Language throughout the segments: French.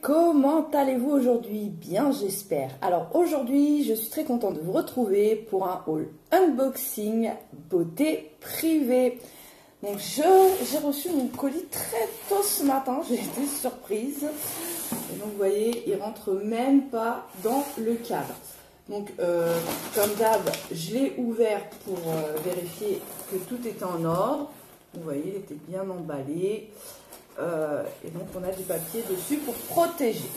comment allez-vous aujourd'hui? Bien, j'espère. Alors aujourd'hui, je suis très contente de vous retrouver pour un haul unboxing beauté privée. Donc j'ai reçu mon colis très tôt ce matin, j'ai été surprise. Et donc vous voyez, il rentre même pas dans le cadre. Donc comme d'hab, je l'ai ouvert pour vérifier que tout était en ordre. Vous voyez, il était bien emballé. Et donc on a du papier dessus pour protéger.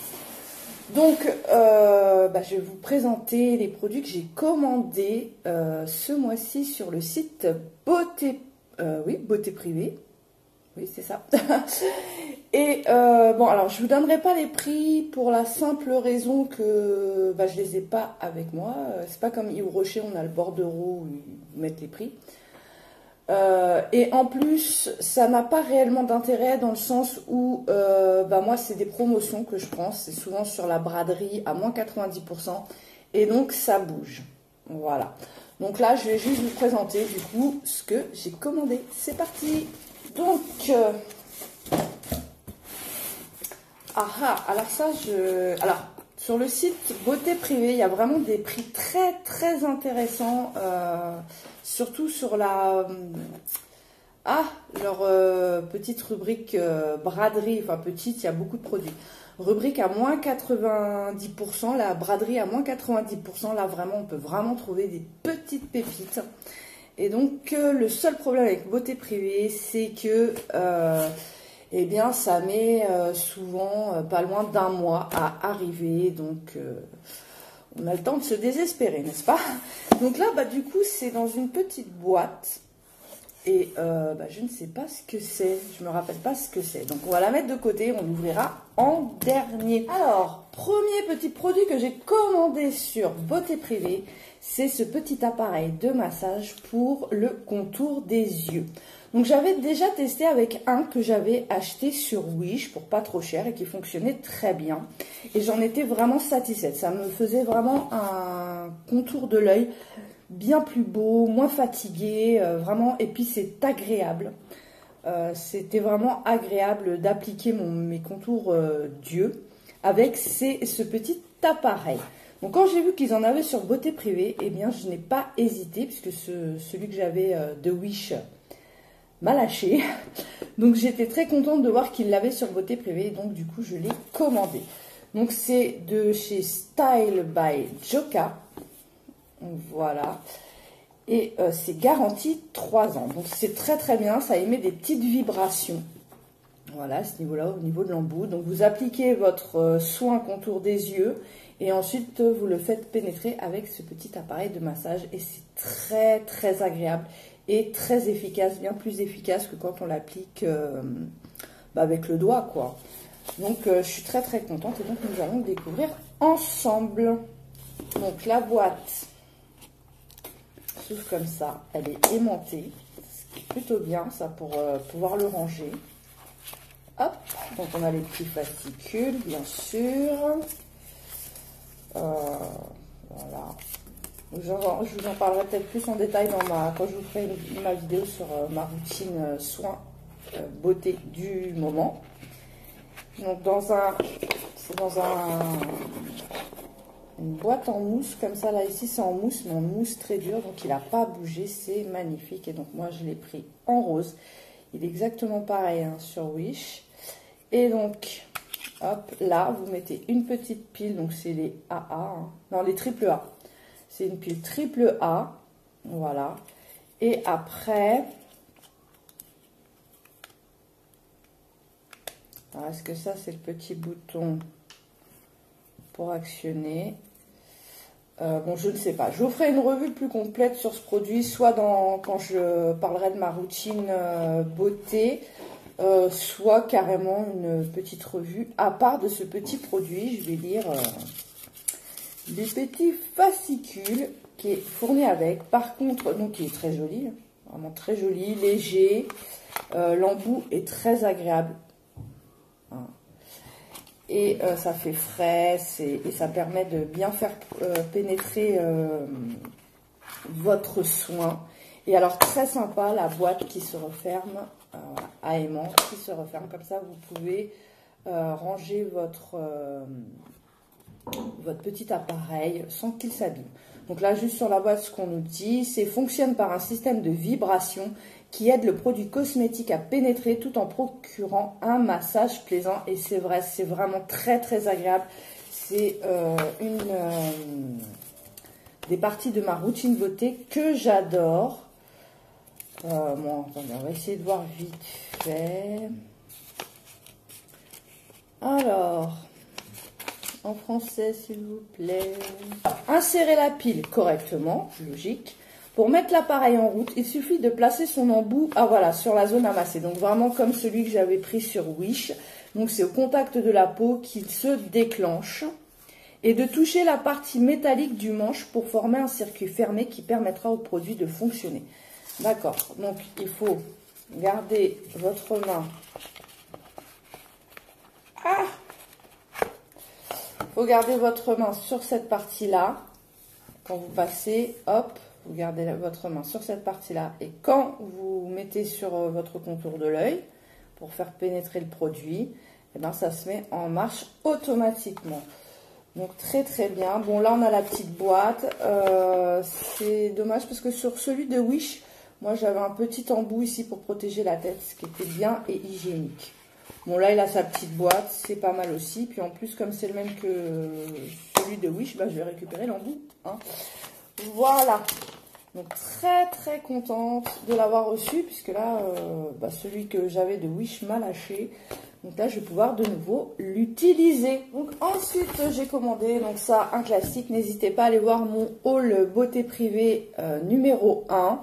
Donc je vais vous présenter les produits que j'ai commandés ce mois-ci sur le site Beauté Privée. Oui, c'est ça. Et bon, alors je vous donnerai pas les prix pour la simple raison que je les ai pas avec moi. C'est pas comme Yves Rocher, on a le bordereau où ils mettent les prix. Et en plus, ça n'a pas réellement d'intérêt dans le sens où moi c'est des promotions que je prends, c'est souvent sur la braderie à moins 90% et donc ça bouge. Voilà. Donc là, je vais juste vous présenter du coup ce que j'ai commandé. C'est parti. Donc alors ça sur le site Beauté Privée, il y a vraiment des prix très très intéressants, surtout sur leur petite rubrique braderie, enfin petite, il y a beaucoup de produits. Rubrique à moins 90%, la braderie à moins 90%, là vraiment on peut vraiment trouver des petites pépites. Et donc le seul problème avec Beauté Privée, c'est que eh bien, ça met souvent pas loin d'un mois à arriver, donc on a le temps de se désespérer, n'est-ce pas? Donc là, du coup, c'est dans une petite boîte, et je ne sais pas ce que c'est, je me rappelle pas ce que c'est. Donc on va la mettre de côté, on l'ouvrira en dernier. Alors, premier petit produit que j'ai commandé sur Beauté Privée, c'est ce petit appareil de massage pour le contour des yeux. Donc j'avais déjà testé avec un que j'avais acheté sur Wish pour pas trop cher et qui fonctionnait très bien. Et j'en étais vraiment satisfaite. Ça me faisait vraiment un contour de l'œil bien plus beau, moins fatigué, vraiment. Et puis c'est agréable. C'était vraiment agréable d'appliquer mes contours d'yeux avec ce petit appareil. Donc quand j'ai vu qu'ils en avaient sur Beauté Privée, eh bien je n'ai pas hésité puisque celui que j'avais de Wish m'a lâché. Donc j'étais très contente de voir qu'il l'avait sur Beauté Privée. Donc du coup je l'ai commandé. Donc c'est de chez Style by Joca. Voilà. Et c'est garanti 3 ans. Donc c'est très très bien. Ça émet des petites vibrations. Voilà, à ce niveau-là, au niveau de l'embout. Donc vous appliquez votre soin contour des yeux. Et ensuite vous le faites pénétrer avec ce petit appareil de massage. Et c'est très très agréable. Et très efficace, bien plus efficace que quand on l'applique avec le doigt, quoi. Donc je suis très très contente et donc nous allons le découvrir ensemble. Donc la boîte s'ouvre comme ça, elle est aimantée, ce qui est plutôt bien ça pour pouvoir le ranger. Hop, donc on a les petits fascicules bien sûr. Voilà. Je vous en parlerai peut-être plus en détail quand je vous ferai ma vidéo sur ma routine soins beauté du moment. Donc c'est dans une boîte en mousse comme ça. Là ici c'est en mousse, mais en mousse très dure, donc il n'a pas bougé, c'est magnifique. Et donc moi je l'ai pris en rose. Il est exactement pareil sur Wish. Et donc hop, là vous mettez une petite pile, donc c'est les AA, non les triple A. C'est une pile triple A, voilà. Et après, est-ce que ça c'est le petit bouton pour actionner? Bon, je ne sais pas. Je vous ferai une revue plus complète sur ce produit, soit quand je parlerai de ma routine beauté, soit carrément une petite revue à part de ce petit produit. Je vais lire des petits fascicules qui est fourni avec. Par contre, donc il est très joli, vraiment très joli, léger. L'embout est très agréable. Et ça fait frais et ça permet de bien faire pénétrer votre soin. Et alors très sympa, la boîte qui se referme à aimant, qui se referme comme ça, vous pouvez ranger votre petit appareil sans qu'il s'abîme. Donc là, juste sur la boîte, ce qu'on nous dit, c'est fonctionne par un système de vibration qui aide le produit cosmétique à pénétrer tout en procurant un massage plaisant. Et c'est vrai, c'est vraiment très très agréable. C'est des parties de ma routine beauté que j'adore. Bon, attendez, on va essayer de voir vite fait. Alors, en français, s'il vous plaît. Insérez la pile correctement, logique. Pour mettre l'appareil en route, il suffit de placer son embout, voilà, sur la zone à masser. Donc vraiment comme celui que j'avais pris sur Wish. Donc c'est au contact de la peau qu'il se déclenche. Et de toucher la partie métallique du manche pour former un circuit fermé qui permettra au produit de fonctionner. D'accord, donc il faut garder votre main. Faut garder votre main sur cette partie-là. Quand vous passez, hop, vous gardez votre main sur cette partie-là. Et quand vous mettez sur votre contour de l'œil, pour faire pénétrer le produit, eh ben, ça se met en marche automatiquement. Donc très très bien. Bon, là on a la petite boîte. C'est dommage parce que sur celui de Wish, moi j'avais un petit embout ici pour protéger la tête, ce qui était bien et hygiénique. Bon, là il a sa petite boîte, c'est pas mal aussi. Puis en plus, comme c'est le même que celui de Wish, bah, je vais récupérer l'embout. Hein. Voilà. Donc très très contente de l'avoir reçu, puisque là, bah, celui que j'avais de Wish m'a lâché. Donc là, je vais pouvoir de nouveau l'utiliser. Donc ensuite, j'ai commandé, donc ça, un classique. N'hésitez pas à aller voir mon haul beauté privée numéro 1,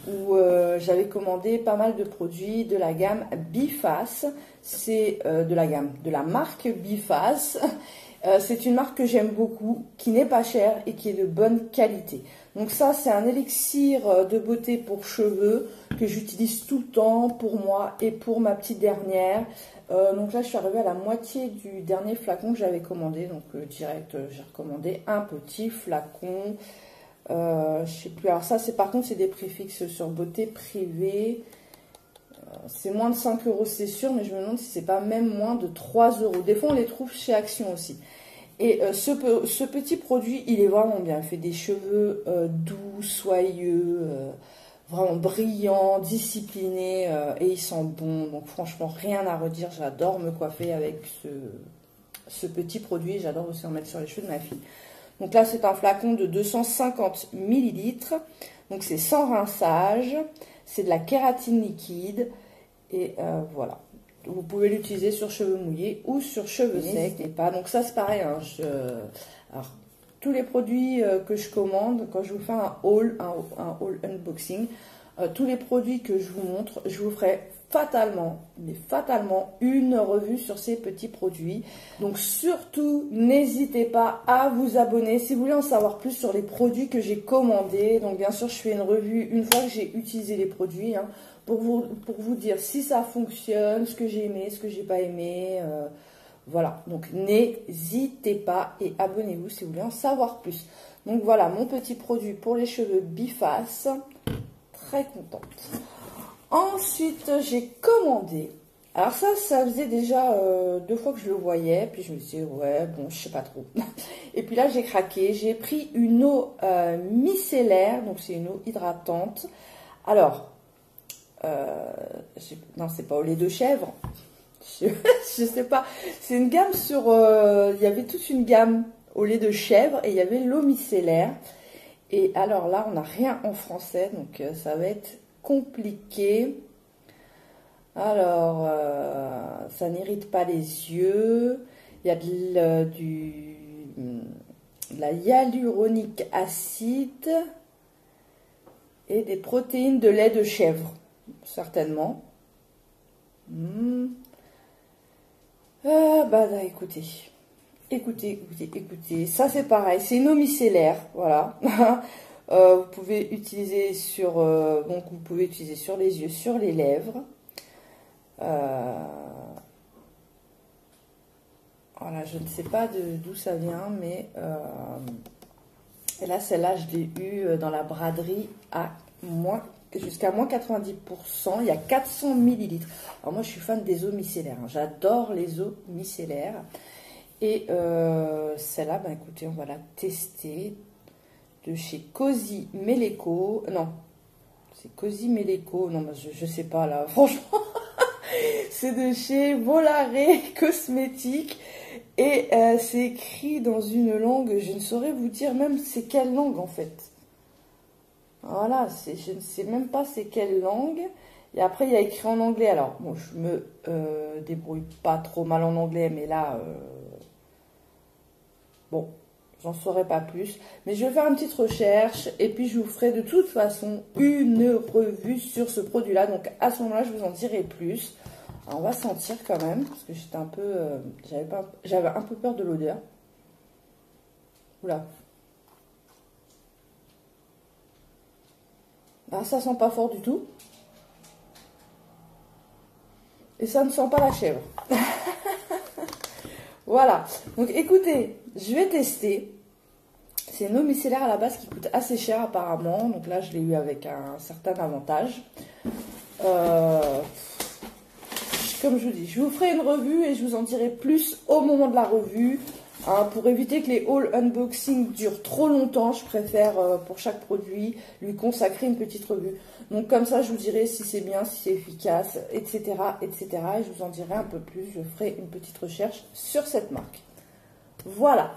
où j'avais commandé pas mal de produits de la gamme Biface. C'est de la marque Biface. C'est une marque que j'aime beaucoup, qui n'est pas chère et qui est de bonne qualité. Donc ça, c'est un élixir de beauté pour cheveux que j'utilise tout le temps pour moi et pour ma petite dernière. Donc là, je suis arrivée à la moitié du dernier flacon que j'avais commandé. Donc direct, j'ai recommandé un petit flacon. Je sais plus. Alors ça, c'est par contre, c'est des prix fixes sur beauté privée. C'est moins de 5 € c'est sûr, mais je me demande si c'est pas même moins de 3 €. Des fois, on les trouve chez Action aussi. Et ce petit produit, il est vraiment bien. Il fait des cheveux doux, soyeux, vraiment brillants, disciplinés, et il sent bon. Donc franchement, rien à redire. J'adore me coiffer avec ce petit produit. J'adore aussi en mettre sur les cheveux de ma fille. Donc là, c'est un flacon de 250 ml. Donc c'est sans rinçage. C'est de la kératine liquide. Et voilà. Vous pouvez l'utiliser sur cheveux mouillés ou sur cheveux secs. Et pas. Donc ça, c'est pareil. Hein, alors, tous les produits que je commande, quand je vous fais un haul unboxing, tous les produits que je vous montre, je vous ferai fatalement une revue sur ces petits produits. Donc surtout, n'hésitez pas à vous abonner si vous voulez en savoir plus sur les produits que j'ai commandés. Donc bien sûr, je fais une revue une fois que j'ai utilisé les produits, hein, pour vous dire si ça fonctionne, ce que j'ai aimé, ce que j'ai pas aimé. Voilà, donc n'hésitez pas et abonnez-vous si vous voulez en savoir plus. Donc voilà, mon petit produit pour les cheveux Biface. Très contente. Ensuite, j'ai commandé. Alors ça faisait déjà 2 fois que je le voyais. Puis je me suis dit, ouais, bon, je sais pas trop. Et puis là, j'ai craqué. J'ai pris une eau micellaire. Donc c'est une eau hydratante. Alors, non, c'est pas au lait de chèvre. Je sais pas. C'est une gamme sur... il y avait toute une gamme au lait de chèvre. Et il y avait l'eau micellaire. Et alors là, on n'a rien en français. Donc ça va être compliqué. Alors, ça n'irrite pas les yeux. Il y a de la hyaluronique acide et des protéines de lait de chèvre, certainement. Bah, écoutez. Ça, c'est pareil. C'est une eau micellaire, voilà. Vous pouvez utiliser sur les yeux, sur les lèvres. Voilà, je ne sais pas d'où ça vient, mais et là, celle-là, je l'ai eue dans la braderie à moins jusqu'à moins 90%. Il y a 400 millilitres. Alors moi, je suis fan des eaux micellaires. Hein. J'adore les eaux micellaires. Et celle-là, ben, écoutez, on va la tester. De chez Cozy Meleco. Non, c'est Cozy Meleco. Non, ben, je sais pas là, franchement. C'est de chez Volare Cosmétiques. Et c'est écrit dans une langue, je ne saurais vous dire même c'est quelle langue en fait. Voilà, je ne sais même pas c'est quelle langue. Et après, il y a écrit en anglais. Alors, bon, je me débrouille pas trop mal en anglais, mais là, bon, j'en saurai pas plus. Mais je vais faire une petite recherche et puis je vous ferai de toute façon une revue sur ce produit-là. Donc, à ce moment-là, je vous en dirai plus. Alors, on va sentir quand même, parce que j'étais un peu, j'avais un peu peur de l'odeur. Oula. Ah, ça sent pas fort du tout. Et ça ne sent pas la chèvre. Voilà. Donc, écoutez, je vais tester. C'est une eau micellaire à la base qui coûte assez cher apparemment. Donc là, je l'ai eu avec un certain avantage. Comme je vous dis, je vous ferai une revue et je vous en dirai plus au moment de la revue. Hein, pour éviter que les haul unboxing durent trop longtemps, je préfère pour chaque produit lui consacrer une petite revue. Donc comme ça, je vous dirai si c'est bien, si c'est efficace, etc., etc. Et je vous en dirai un peu plus. Je ferai une petite recherche sur cette marque. Voilà.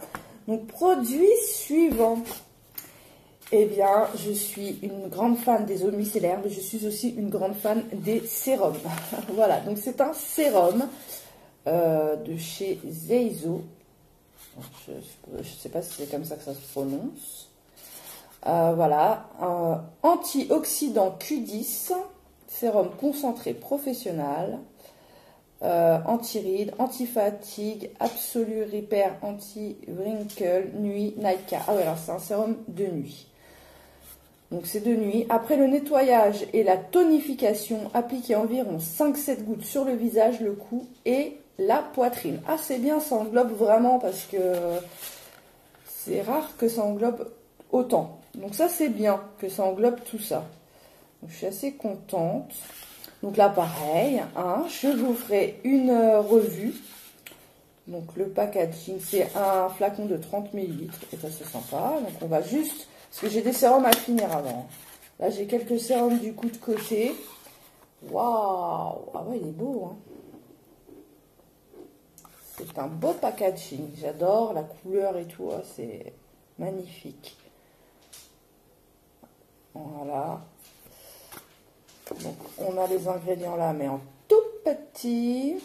Donc produit suivant. Eh bien, je suis une grande fan des eaux micellaires, mais je suis aussi une grande fan des sérums. Voilà, donc c'est un sérum de chez Zeizo. Je ne sais pas si c'est comme ça que ça se prononce. Voilà, antioxydant Q10, sérum concentré professionnel, anti-rides, anti-fatigue, absolu repair, anti-wrinkle, nuit, Nightcare. Ah ouais, alors c'est un sérum de nuit. Donc c'est de nuit. Après le nettoyage et la tonification, appliquez environ 5-7 gouttes sur le visage, le cou et la poitrine. Ah c'est bien, ça englobe vraiment parce que c'est rare que ça englobe autant. Donc ça c'est bien que ça englobe tout ça. Donc, je suis assez contente. Donc là pareil, hein, je vous ferai une revue. Donc le packaging, c'est un flacon de 30 ml et ça c'est sympa. Donc on va juste... Parce que j'ai des sérums à finir avant. Là, j'ai quelques sérums du coup de côté. Waouh! Ah ouais, il est beau. Hein. C'est un beau packaging. J'adore la couleur et tout. Hein. C'est magnifique. Voilà. Donc, on a les ingrédients là, mais en tout petit.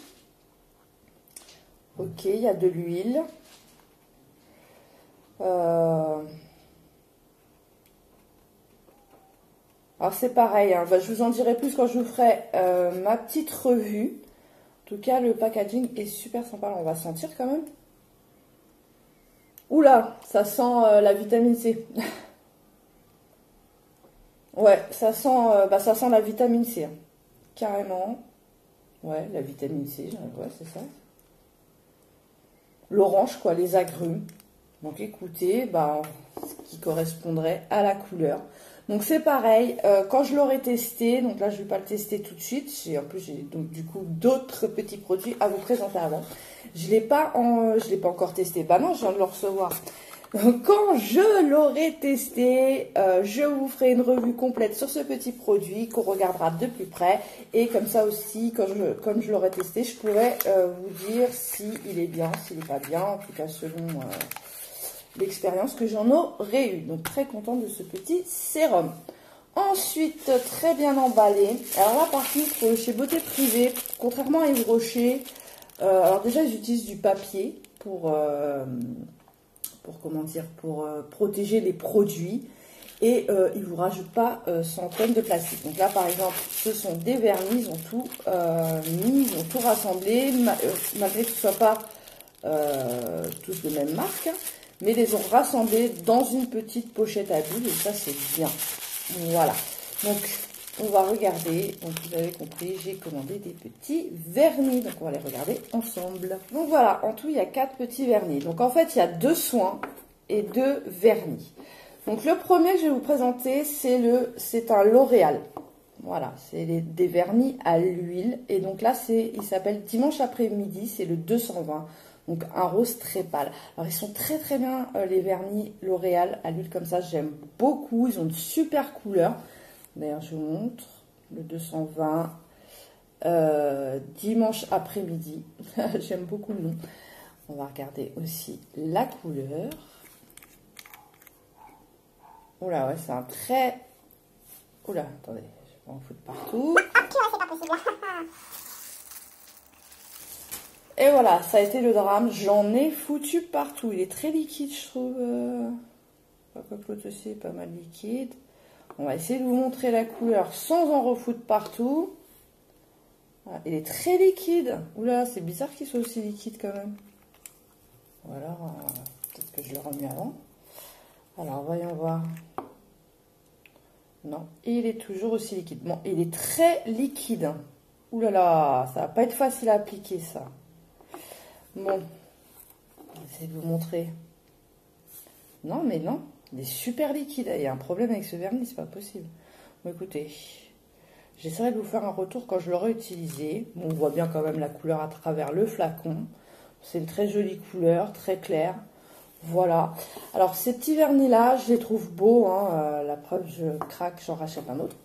Ok, il y a de l'huile. Alors c'est pareil, hein, je vous en dirai plus quand je vous ferai ma petite revue. En tout cas, le packaging est super sympa. On va sentir quand même. Oula, ça sent la vitamine C. Ouais, ça sent la vitamine C. Hein. Carrément. Ouais, la vitamine C, ouais, c'est ça. L'orange, quoi, les agrumes. Donc écoutez, ce qui correspondrait à la couleur. Donc c'est pareil, quand je l'aurai testé, donc là je ne vais pas le tester tout de suite, en plus j'ai donc du coup d'autres petits produits à vous présenter avant. Je ne l'ai pas encore testé, bah non, je viens de le recevoir. Donc, quand je l'aurai testé, je vous ferai une revue complète sur ce petit produit qu'on regardera de plus près. Et comme ça aussi, comme je l'aurai testé, je pourrai vous dire s'il est bien, s'il n'est pas bien, en tout cas selon... l'expérience que j'en aurais eue. Donc très contente de ce petit sérum. Ensuite, très bien emballé. Alors là par contre, chez Beauté Privée, contrairement à Yves Rocher, alors déjà ils utilisent du papier pour protéger les produits. Et ils ne vous rajoutent pas 100 tonnes de plastique. Donc là par exemple, ce sont des vernis, ils ont tout mis, ils ont tout rassemblé, malgré que ce ne soit pas tous de même marque. Mais les ont rassemblés dans une petite pochette à bulles et ça c'est bien. Voilà. Donc on va regarder. Donc vous avez compris, j'ai commandé des petits vernis. Donc on va les regarder ensemble. Donc voilà, en tout il y a 4 petits vernis. Donc en fait il y a 2 soins et 2 vernis. Donc le premier que je vais vous présenter c'est un L'Oréal. Voilà, c'est des vernis à l'huile. Et donc là, il s'appelle Dimanche après-midi, c'est le 220. Donc un rose très pâle. Alors ils sont très très bien les vernis L'Oréal à l'huile comme ça, j'aime beaucoup. Ils ont de super couleurs. D'ailleurs, je vous montre le 220 Dimanche après-midi. J'aime beaucoup le nom. On va regarder aussi la couleur. Oula, ouais, c'est un très... Oula, attendez, je vais en foutre partout. C'est pas possible. Et voilà, ça a été le drame. J'en ai foutu partout. Il est très liquide, je trouve. L'autre aussi est pas mal liquide. On va essayer de vous montrer la couleur sans en refoutre partout. Voilà, il est très liquide. Oula, c'est bizarre qu'il soit aussi liquide quand même. Ou alors, peut-être que je l'ai remis avant. Alors, voyons voir. Non, il est toujours aussi liquide. Bon, il est très liquide. Ouh là là, ça va pas être facile à appliquer ça. Bon, on va essayer de vous montrer. Non, mais non, il est super liquide. Il y a un problème avec ce vernis, c'est pas possible. Bon, écoutez, j'essaierai de vous faire un retour quand je l'aurai utilisé. Bon, on voit bien quand même la couleur à travers le flacon. C'est une très jolie couleur, très claire. Voilà. Alors, ces petits vernis-là, je les trouve beaux. Hein. La preuve, je craque, j'en rachète un autre.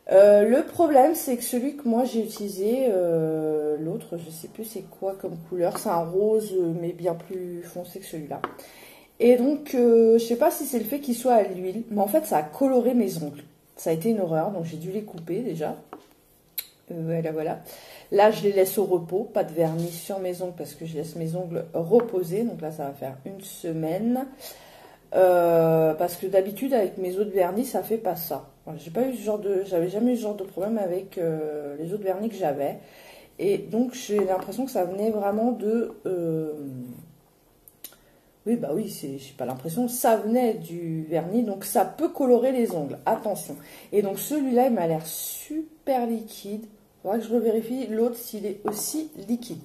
Le problème, c'est que celui que moi j'ai utilisé, l'autre, je sais plus c'est quoi comme couleur. C'est un rose, mais bien plus foncé que celui-là. Et donc, je sais pas si c'est le fait qu'il soit à l'huile, mais en fait, ça a coloré mes ongles. Ça a été une horreur, donc j'ai dû les couper déjà. Voilà, voilà. Là, je les laisse au repos, pas de vernis sur mes ongles parce que je laisse mes ongles reposer. Donc là, ça va faire une semaine. Parce que d'habitude, avec mes autres vernis, ça fait pas ça. J'avais jamais eu ce genre de problème avec les autres vernis que j'avais. Et donc, j'ai l'impression que ça venait vraiment de... Oui, bah oui, j'ai pas l'impression, ça venait du vernis, donc ça peut colorer les ongles, attention. Et donc celui-là, il m'a l'air super liquide. Il faudra que je revérifie l'autre s'il est aussi liquide.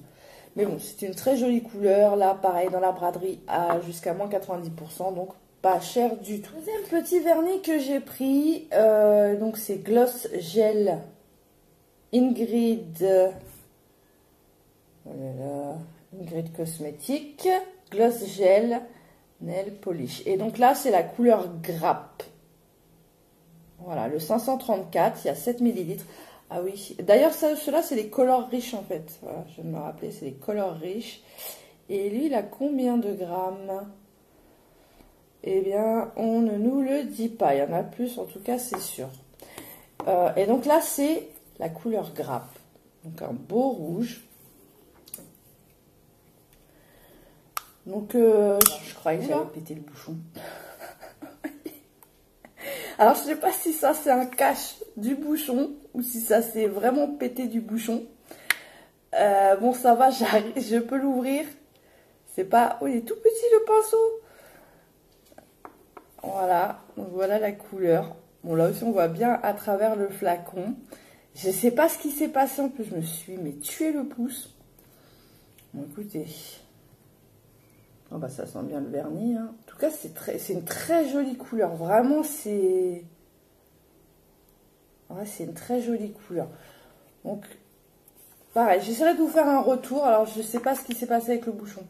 Mais bon, c'est une très jolie couleur. Là, pareil, dans la braderie, à jusqu'à moins 90%, donc pas cher du tout. Deuxième petit vernis que j'ai pris, donc c'est Gloss Gel Ingrid. Voilà, Ingrid Cosmétique. Gloss Gel Nail Polish. Et donc là, c'est la couleur grappe. Voilà, le 534, il y a 7 ml. Ah oui, d'ailleurs, ceux-là, c'est les colors riches en fait. Voilà, je viens de me rappeler, c'est les colors riches. Et lui, il a combien de grammes? Eh bien, on ne nous le dit pas. Il y en a plus, en tout cas, c'est sûr. Et donc là, c'est la couleur grappe. Donc un beau rouge. Donc, je croyais que j'avais pété le bouchon. Alors, je ne sais pas si ça, c'est un cache du bouchon ou si ça, c'est vraiment pété du bouchon. Bon, ça va, je peux l'ouvrir. C'est pas... Oh, il est tout petit, le pinceau. Voilà, donc voilà la couleur. Bon, là aussi, on voit bien à travers le flacon. Je ne sais pas ce qui s'est passé. En plus, je me suis tué le pouce. Bon, écoutez... Oh bah ça sent bien le vernis. Hein. En tout cas, c'est une très jolie couleur. Vraiment, c'est... Ouais, c'est une très jolie couleur. Donc, pareil, j'essaierai de vous faire un retour. Alors, je ne sais pas ce qui s'est passé avec le bouchon.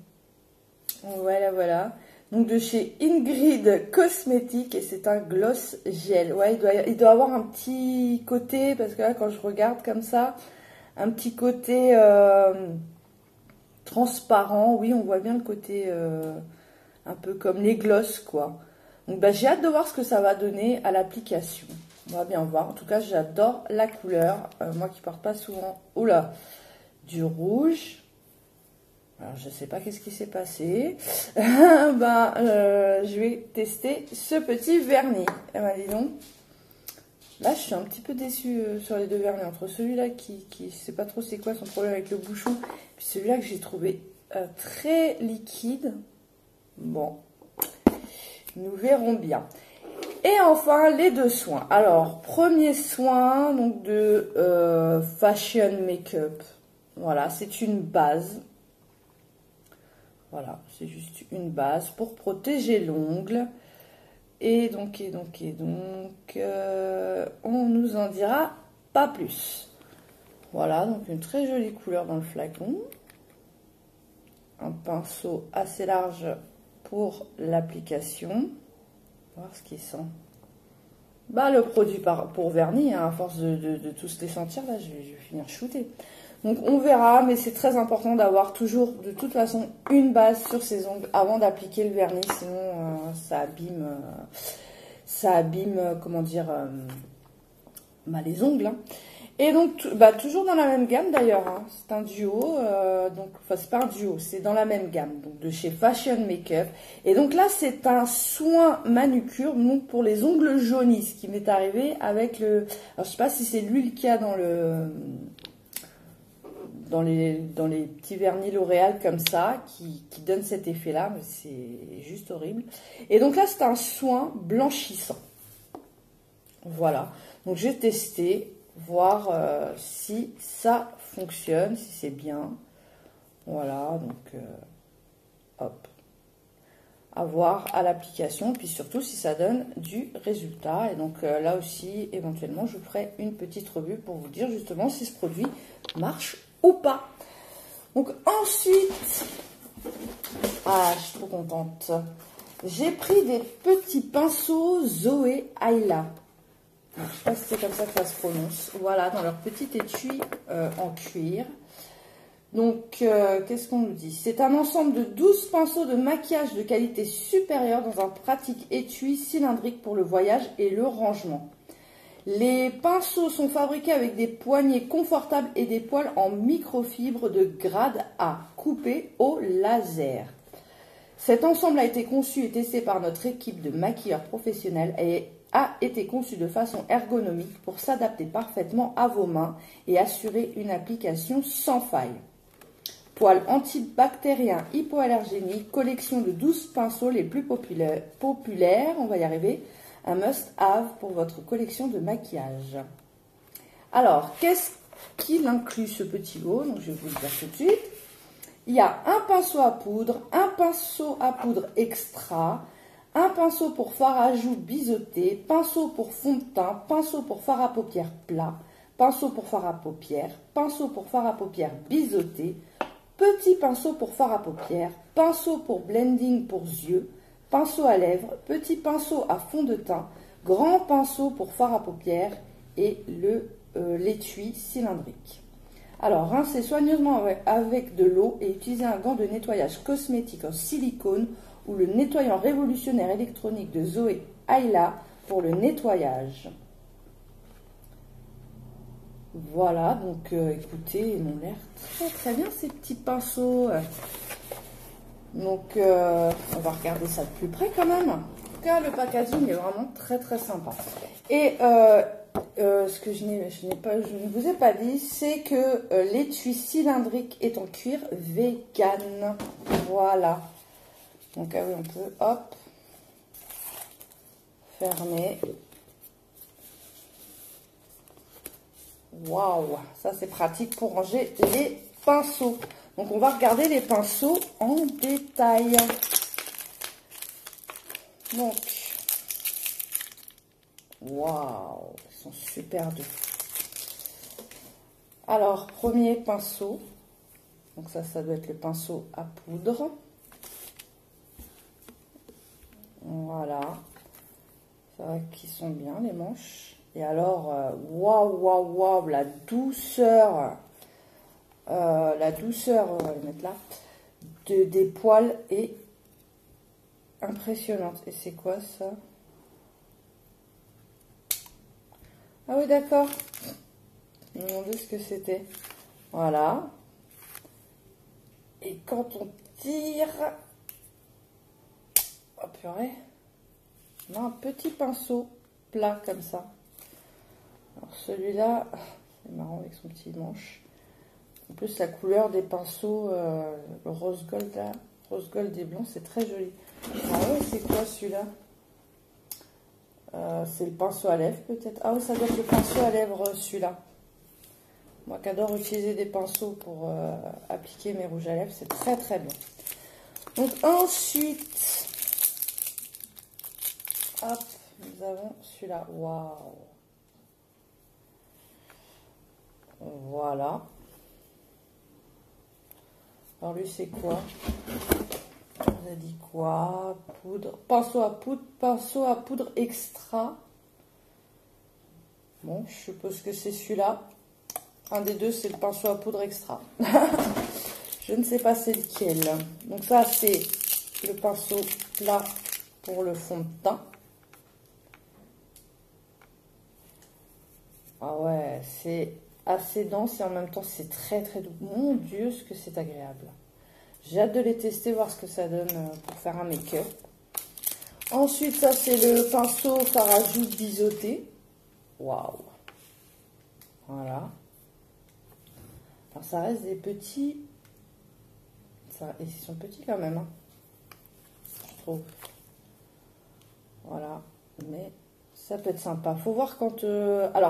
Voilà, voilà. Donc, de chez Ingrid Cosmétique. Et c'est un gloss gel. Ouais, il doit avoir un petit côté... Parce que là, quand je regarde comme ça, un petit côté... transparent, oui, on voit bien le côté un peu comme les glosses, quoi. Donc, bah, j'ai hâte de voir ce que ça va donner à l'application. On va bien voir. En tout cas, j'adore la couleur. Moi qui porte pas souvent, oula, du rouge. Alors, je sais pas qu'est-ce qui s'est passé. Je vais tester ce petit vernis. Eh ben, dis donc. Là, je suis un petit peu déçue sur les deux vernis. Entre celui-là qui sait pas trop c'est quoi son problème avec le bouchon, puis celui-là que j'ai trouvé très liquide. Bon, nous verrons bien. Et enfin, les deux soins. Alors, premier soin donc de Fashion Makeup. Voilà, c'est une base. Voilà, c'est juste une base pour protéger l'ongle. Et donc, on nous en dira pas plus. Voilà, donc une très jolie couleur dans le flacon. Un pinceau assez large pour l'application. Voir ce qu'il sent. Bah, le produit pour vernis, hein, à force de tous les sentir, là, je vais finir shooter. Donc on verra, mais c'est très important d'avoir toujours, de toute façon, une base sur ses ongles avant d'appliquer le vernis, sinon ça abîme, comment dire, bah, les ongles. Hein. Et donc, bah, toujours dans la même gamme d'ailleurs, hein. C'est un duo, donc, enfin c'est pas un duo, c'est dans la même gamme, donc de chez Fashion Makeup. Et donc là, c'est un soin manucure, donc pour les ongles jaunis, ce qui m'est arrivé avec le, alors je sais pas si c'est l'huile qu'il y a dans les petits vernis L'Oréal comme ça, qui donne cet effet-là, mais c'est juste horrible. Et donc là, c'est un soin blanchissant. Voilà, donc j'ai testé, voir si ça fonctionne, si c'est bien. Voilà, donc hop, à voir à l'application, puis surtout si ça donne du résultat. Et donc là aussi, éventuellement, je ferai une petite revue pour vous dire justement si ce produit marche ou pas. Donc ensuite, je suis trop contente. J'ai pris des petits pinceaux Zoé Ayla. Je ne sais pas si c'est comme ça que ça se prononce. Voilà, dans leur petit étui en cuir. Donc, qu'est-ce qu'on nous dit? C'est un ensemble de 12 pinceaux de maquillage de qualité supérieure dans un pratique étui cylindrique pour le voyage et le rangement. Les pinceaux sont fabriqués avec des poignées confortables et des poils en microfibre de grade A, coupés au laser. Cet ensemble a été conçu et testé par notre équipe de maquilleurs professionnels et a été conçu de façon ergonomique pour s'adapter parfaitement à vos mains et assurer une application sans faille. Poils antibactériens hypoallergéniques, collection de 12 pinceaux les plus populaires, on va y arriver, un must-have pour votre collection de maquillage. Alors, qu'est-ce qu'il inclut ce petit lot? Donc, je vais vous le dire tout de suite. Il y a un pinceau à poudre extra, un pinceau pour fard à joues biseauté, pinceau pour fond de teint, pinceau pour fard à paupières plat, pinceau pour fard à paupières, pinceau pour fard à paupières biseauté, petit pinceau pour fard à paupières, pinceau pour blending pour yeux, pinceau à lèvres, petit pinceau à fond de teint, grand pinceau pour fard à paupières et l'étui cylindrique. Alors, rincez soigneusement avec de l'eau et utilisez un gant de nettoyage cosmétique en silicone ou le nettoyant révolutionnaire électronique de Zoé Ayla pour le nettoyage. Voilà, donc écoutez, ils m'ont l'air très très bien ces petits pinceaux. Donc, on va regarder ça de plus près quand même. En tout cas, le packaging est vraiment très très sympa. Et ce que je ne vous ai pas dit, c'est que l'étui cylindrique est en cuir vegan. Voilà. Donc, ah oui, on peut, hop, fermer. Waouh, ça c'est pratique pour ranger les pinceaux. Donc, on va regarder les pinceaux en détail. Donc, waouh, ils sont super doux. Alors, premier pinceau. Donc ça doit être le pinceau à poudre. Voilà. C'est vrai qu'ils sont bien, les manches. Et alors, waouh, waouh, waouh, la douceur. On va le mettre là. Des poils est impressionnante. Et c'est quoi ça? Ah oui, d'accord. Je me demandais ce que c'était. Voilà. Et quand on tire... Oh purée. On a un petit pinceau plat comme ça. Alors celui-là, c'est marrant avec son petit manche. En plus, la couleur des pinceaux, le rose gold là, rose gold et blanc, c'est très joli. Ah ouais, c'est quoi celui-là? C'est le pinceau à lèvres peut-être. Ah oui, ça doit être le pinceau à lèvres celui-là. Moi qui adore utiliser des pinceaux pour appliquer mes rouges à lèvres, c'est très très bien. Donc ensuite, hop, nous avons celui-là. Waouh! Voilà. Alors lui c'est quoi? On a dit quoi? Poudre. Pinceau à poudre extra. Bon, je suppose que c'est celui-là. Un des deux, c'est le pinceau à poudre extra. Je ne sais pas c'est lequel. Donc ça, c'est le pinceau plat pour le fond de teint. Ah ouais, c'est assez dense et en même temps, c'est très très doux. Mon Dieu, ce que c'est agréable. J'ai hâte de les tester, voir ce que ça donne pour faire un make-up. Ensuite, ça, c'est le pinceau Farajou biseauté. Waouh. Voilà. Alors, ça reste des petits... Et ils sont petits quand même, hein, je trouve. Voilà. Mais ça peut être sympa. Faut voir quand... je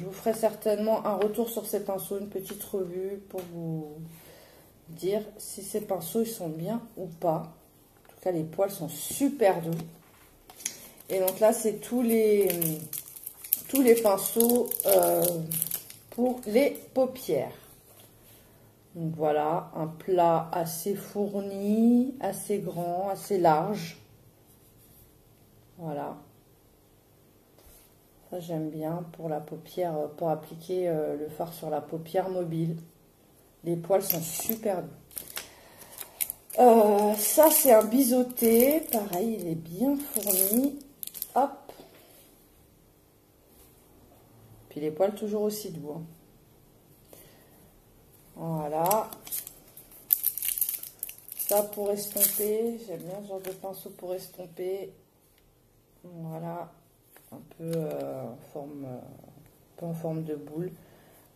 vous ferai certainement un retour sur ces pinceaux, une petite revue pour vous dire si ces pinceaux ils sont bien ou pas. En tout cas, les poils sont super doux. Et donc là, c'est tous les pinceaux pour les paupières. Donc voilà, un plat assez fourni, assez grand, assez large. Voilà. Ça, j'aime bien pour la paupière, pour appliquer le fard sur la paupière mobile. Les poils sont super doux. Ça, c'est un biseauté. Pareil, il est bien fourni. Hop. Puis les poils toujours aussi doux. Hein. Voilà. Ça pour estomper. J'aime bien ce genre de pinceau pour estomper. Voilà. Un peu en forme de boule.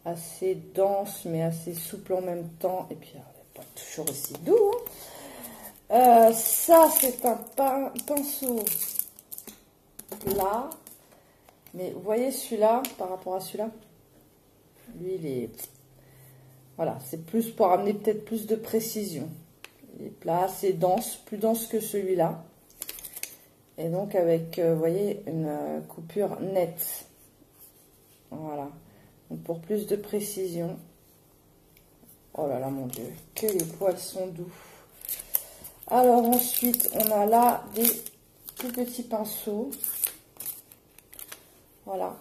Assez dense mais assez souple en même temps. Et puis, pas toujours aussi doux. Hein. Ça, c'est un pinceau là. Mais vous voyez celui-là par rapport à celui-là? Lui, il est... Voilà, c'est plus pour amener peut-être plus de précision. Il est plat, assez dense, plus dense que celui-là. Et donc avec, vous voyez, une coupure nette. Voilà. Donc pour plus de précision. Oh là là, mon Dieu, que les poils sont doux. Alors ensuite, on a là des tout petits pinceaux. Voilà.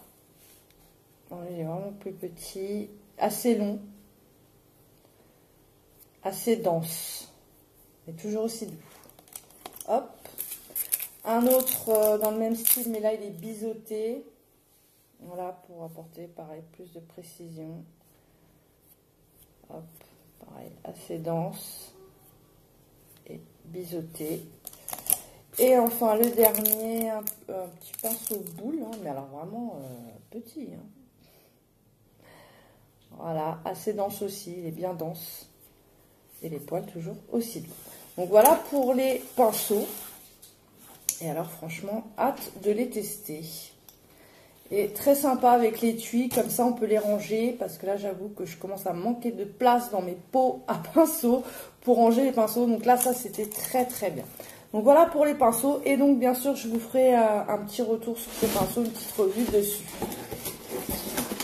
Bon, il est vraiment plus petit, assez long. Assez dense, mais toujours aussi doux. Hop. Un autre dans le même style, mais là il est biseauté. Voilà, pour apporter pareil plus de précision. Hop, pareil, assez dense et biseauté. Et enfin le dernier, un petit pinceau boule, hein, mais alors vraiment petit. Hein. Voilà, assez dense aussi, il est bien dense. Et les poils toujours aussi doux. Donc voilà pour les pinceaux. Et alors franchement, hâte de les tester. Et très sympa avec l'étui, comme ça on peut les ranger. Parce que là j'avoue que je commence à manquer de place dans mes pots à pinceaux pour ranger les pinceaux. Donc là ça c'était très très bien. Donc voilà pour les pinceaux. Et donc bien sûr je vous ferai un petit retour sur ces pinceaux, une petite revue dessus.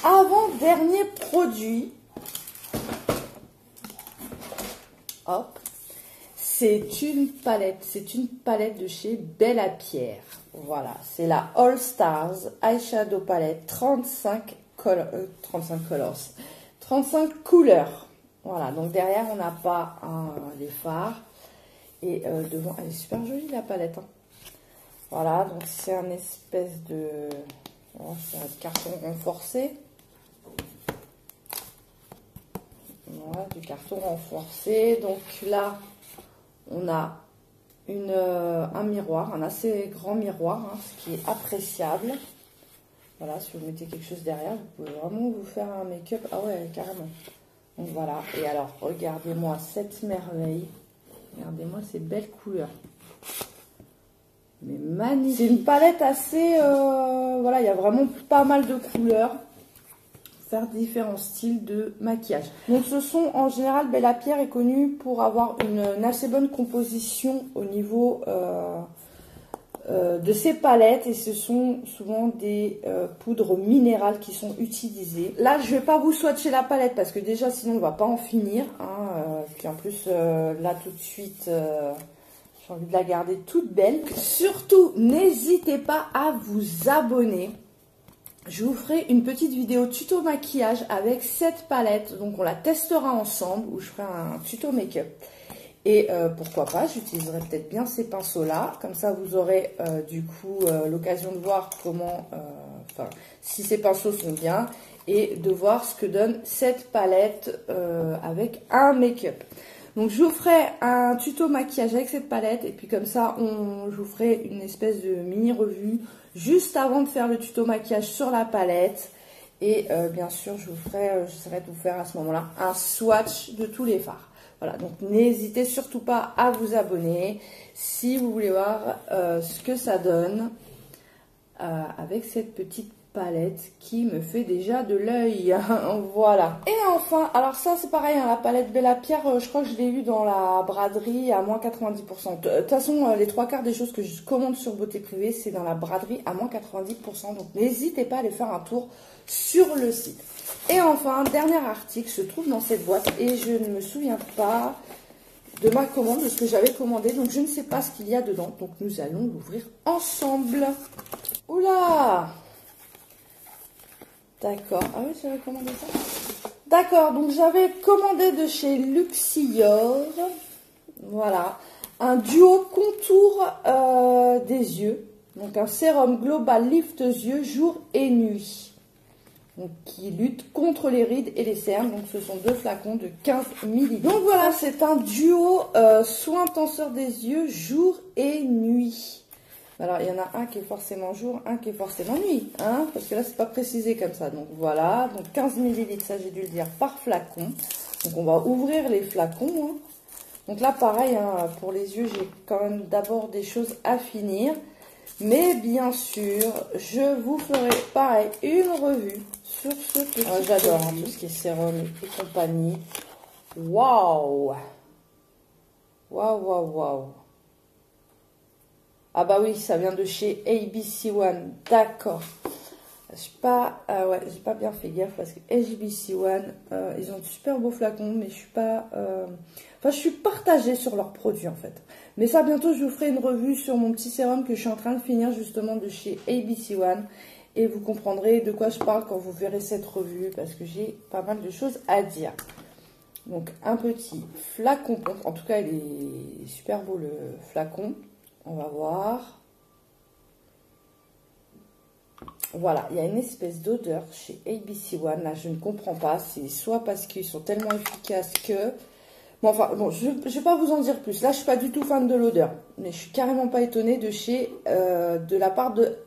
Avant-dernier produit. Hop, c'est une palette de chez Bella Pierre. Voilà, c'est la All Stars Eyeshadow Palette 35 couleurs. Voilà, donc derrière on n'a pas les fards et devant, elle est super jolie la palette. Hein. Voilà, donc c'est un espèce de, c'est un carton renforcé. Voilà, du carton renforcé. Donc là, on a un miroir, un assez grand miroir, hein, ce qui est appréciable. Voilà, si vous mettez quelque chose derrière, vous pouvez vraiment vous faire un make-up. Ah ouais, carrément. Donc voilà. Et alors, regardez-moi cette merveille. Regardez-moi ces belles couleurs. Mais magnifique. C'est une palette assez... voilà, il y a vraiment pas mal de couleurs. Faire différents styles de maquillage. Donc ce sont en général, Bella Pierre est connue pour avoir une assez bonne composition au niveau de ces palettes et ce sont souvent des poudres minérales qui sont utilisées. Là, je vais pas vous swatcher la palette parce que déjà sinon on va pas en finir. Hein, puis en plus, là tout de suite, j'ai envie de la garder toute belle. Surtout, n'hésitez pas à vous abonner. Je vous ferai une petite vidéo tuto maquillage avec cette palette. Donc on la testera ensemble ou je ferai un tuto make-up. Et pourquoi pas, j'utiliserai peut-être bien ces pinceaux-là. Comme ça, vous aurez du coup l'occasion de voir comment, si ces pinceaux sont bien. Et de voir ce que donne cette palette avec un make-up. Donc, je vous ferai un tuto maquillage avec cette palette. Et puis comme ça, je vous ferai une espèce de mini-revue juste avant de faire le tuto maquillage sur la palette. Et bien sûr, j'essaierai de vous faire à ce moment-là un swatch de tous les fards. Voilà, donc n'hésitez surtout pas à vous abonner si vous voulez voir ce que ça donne avec cette petite palette qui me fait déjà de l'œil. Voilà. Et enfin, alors ça c'est pareil, hein, la palette Bella Pierre, je crois que je l'ai eu dans la braderie à moins 90%. De toute façon, les trois quarts des choses que je commande sur Beauté Privée, c'est dans la braderie à moins 90%. Donc n'hésitez pas à aller faire un tour sur le site. Et enfin, dernier article se trouve dans cette boîte et je ne me souviens pas de ma commande, de ce que j'avais commandé. Donc, je ne sais pas ce qu'il y a dedans. Donc, nous allons l'ouvrir ensemble. Oula! D'accord. Ah oui, j'avais commandé ça? D'accord. Donc, j'avais commandé de chez Luxior. Voilà. Un duo contour des yeux. Donc, un sérum global lift yeux jour et nuit. Donc, qui lutte contre les rides et les cernes. Donc, ce sont deux flacons de 15 ml. Donc, voilà, c'est un duo soin tenseur des yeux jour et nuit. Alors, il y en a un qui est forcément jour, un qui est forcément nuit. Hein, parce que là, c'est pas précisé comme ça. Donc, voilà. Donc, 15 ml, ça, j'ai dû le dire, par flacon. Donc, on va ouvrir les flacons. Hein. Donc, là, pareil, hein, pour les yeux, j'ai quand même d'abord des choses à finir. Mais bien sûr, je vous ferai pareil une revue sur ce petit j'adore hein, tout ce qui est sérum et compagnie. Waouh! Waouh, waouh, waouh! Ah bah oui, ça vient de chez ABC One. D'accord. Ouais, j'ai pas bien fait gaffe parce que ABC One, ils ont de super beaux flacons, mais je suis pas... Enfin, je suis partagée sur leurs produits en fait. Mais ça, bientôt, je vous ferai une revue sur mon petit sérum que je suis en train de finir justement de chez ABC One. Et vous comprendrez de quoi je parle quand vous verrez cette revue parce que j'ai pas mal de choses à dire. Donc, un petit flacon. En tout cas, il est super beau le flacon. On va voir. Voilà, il y a une espèce d'odeur chez ABC One. Là, je ne comprends pas. C'est soit parce qu'ils sont tellement efficaces que... Bon, enfin, bon, je ne vais pas vous en dire plus. Là, je ne suis pas du tout fan de l'odeur. Mais je suis carrément pas étonnée de la part de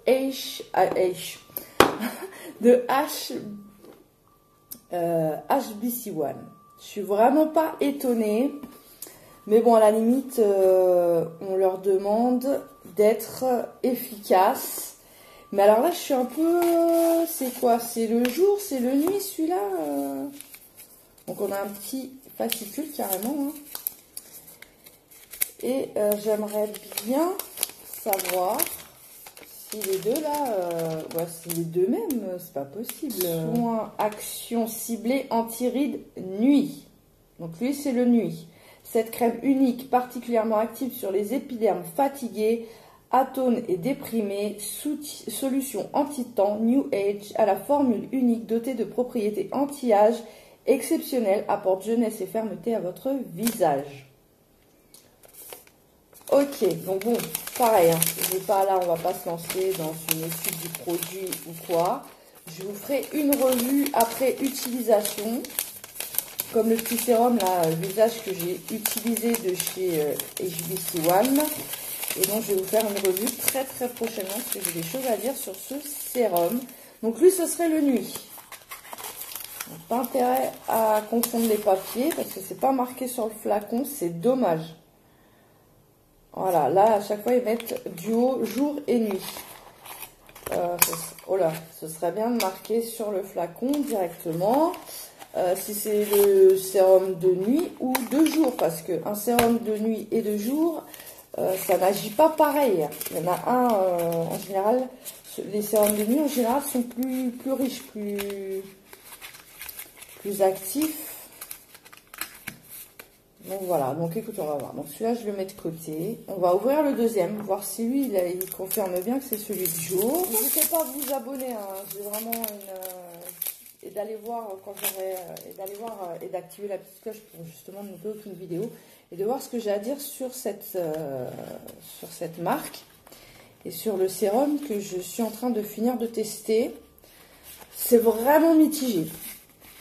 HBC One. Je suis vraiment pas étonnée. Mais bon, à la limite, on leur demande d'être efficace. Mais alors là, je suis un peu... C'est quoi? C'est le jour, c'est le nuit, celui-là Donc, on a un petit fascicule, carrément. Hein. Et j'aimerais bien savoir si les deux, là... si les deux mêmes, c'est pas possible. Soin, action ciblée, anti-rides, nuit. Donc, lui, c'est le nuit. Cette crème unique, particulièrement active sur les épidermes fatigués, atones et déprimés, solution anti-temps, New Age, à la formule unique dotée de propriétés anti-âge exceptionnelles, apporte jeunesse et fermeté à votre visage. Ok, donc bon, pareil, hein, on va pas se lancer dans une étude du produit ou quoi. Je vous ferai une revue après utilisation. Comme le petit sérum là, visage que j'ai utilisé de chez HBC One. Et donc je vais vous faire une revue très très prochainement parce que j'ai des choses à dire sur ce sérum. Donc lui ce serait le nuit. Donc, pas intérêt à confondre les papiers parce que c'est pas marqué sur le flacon, c'est dommage. Voilà, là à chaque fois ils mettent duo jour et nuit. Oh là, ce serait bien de marquer sur le flacon directement. Si c'est le sérum de nuit ou de jour, parce qu'un sérum de nuit et de jour, ça n'agit pas pareil. Il y en a un, en général, les sérums de nuit en général sont plus riches, plus actifs. Donc voilà, donc écoute, on va voir. Donc celui-là, je le mets de côté. On va ouvrir le deuxième, voir si lui, il confirme bien que c'est celui du jour. N'hésitez pas à vous abonner, hein. J'ai vraiment et d'aller voir quand j'aurai... et d'activer la petite cloche pour justement ne louper aucune vidéo. Et de voir ce que j'ai à dire sur cette marque. Et sur le sérum que je suis en train de finir de tester. C'est vraiment mitigé.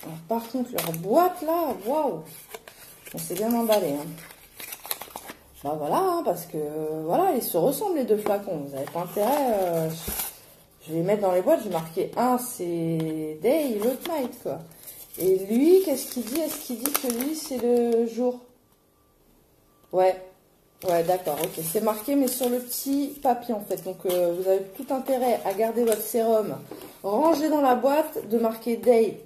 Alors, par contre, leur boîte là, waouh! On s'est bien emballé. Hein. Bah voilà, hein, parce que voilà, ils se ressemblent les deux flacons. Vous n'avez pas intérêt. Je vais les mettre dans les boîtes. J'ai marqué un, c'est Day, l'autre Night, quoi. Et lui, qu'est-ce qu'il dit? Est-ce qu'il dit que lui, c'est le jour? Ouais. Ouais, d'accord, ok. C'est marqué, mais sur le petit papier, en fait. Donc, vous avez tout intérêt à garder votre sérum rangé dans la boîte, de marquer Day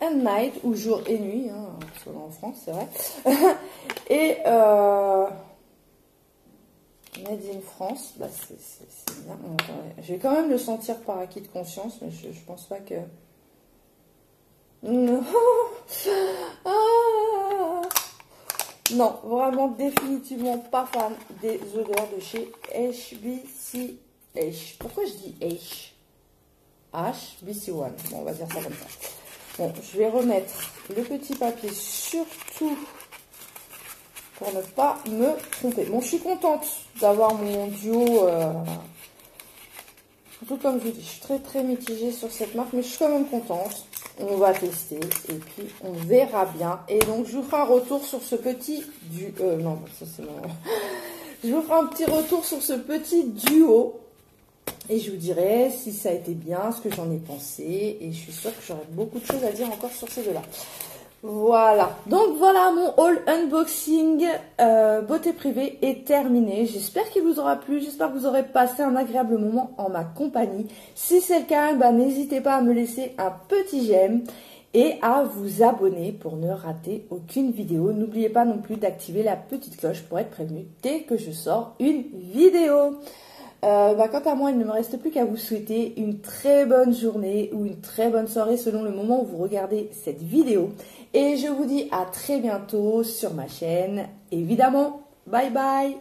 and Night, ou jour et nuit, hein, selon en France, c'est vrai. Et Made in France, bah c'est bien. Je vais quand même le sentir par acquis de conscience, mais je pense pas que... Non. Ah. Non, vraiment définitivement pas fan des odeurs de chez HBCH. Pourquoi je dis H? HBC1. Bon, on va dire ça comme ça. Bon, je vais remettre le petit papier, surtout pour ne pas me tromper. Bon, je suis contente d'avoir mon duo. Tout comme je vous dis, je suis très mitigée sur cette marque, mais je suis quand même contente. On va tester et puis on verra bien. Et donc, je vous ferai un retour sur ce petit duo. Non, ça c'est bon. Je vous ferai un petit retour sur ce petit duo. Et je vous dirai si ça a été bien, ce que j'en ai pensé. Et je suis sûre que j'aurai beaucoup de choses à dire encore sur ces deux-là. Voilà. Donc voilà, mon haul unboxing beauté privée est terminé. J'espère qu'il vous aura plu. J'espère que vous aurez passé un agréable moment en ma compagnie. Si c'est le cas, bah, n'hésitez pas à me laisser un petit j'aime et à vous abonner pour ne rater aucune vidéo. N'oubliez pas non plus d'activer la petite cloche pour être prévenu dès que je sors une vidéo. Quant à moi, il ne me reste plus qu'à vous souhaiter une très bonne journée ou une très bonne soirée selon le moment où vous regardez cette vidéo. Et je vous dis à très bientôt sur ma chaîne. Évidemment, bye bye!